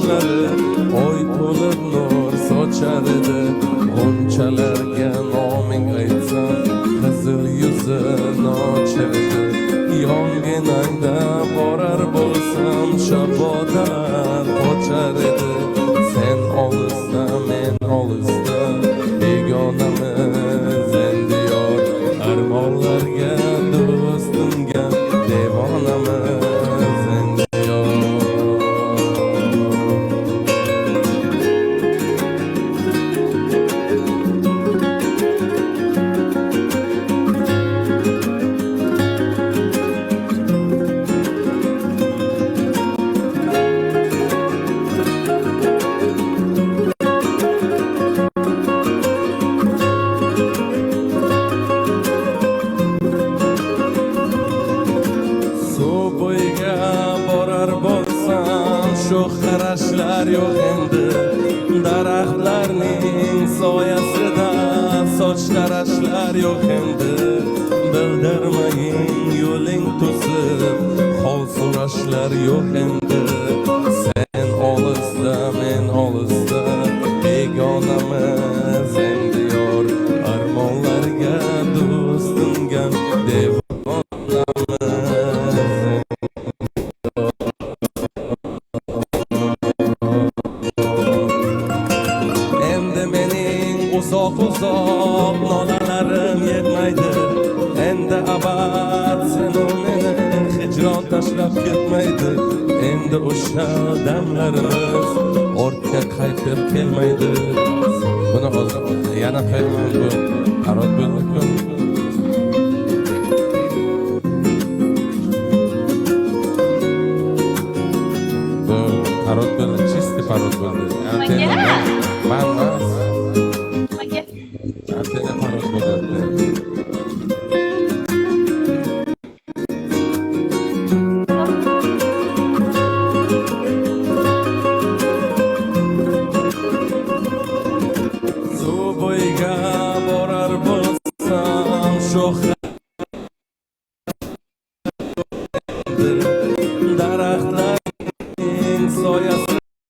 qoshlari oy to'lib nur sochar edi. G'unchalarga noming aytsam qizil yuzi nochir edi. Yonginangda borar bo'lsam shabodalar qochar edi. Sen olisda men olisda begonamiz endi yor. Armonlarga do'stimga devonamiz endi yor. Sho'x qarashlar yo'q endi, daraxtlarning soyasida soch tarashlar yo'q endi. Bildirmagin yo'ling to'sib hol so'rashlar yo'q endi. Sen olisda men olisda begonamiz endi yor. Armonlarga do'stimga uzoq nolalarim yetmaydi. Endi abad seni meni hijron tashlab ketmaydi. Endi o'sha damlarimiz ortga qaytib kelmaydi. Buni hozir yana qaytman bu qaror bo'ldi-ku. Bu qaror bo'ldi, чистый qaror bo'ldi. Man Antena parod bo'ladi. Suv bo'yiga borar bo'lsam sho'x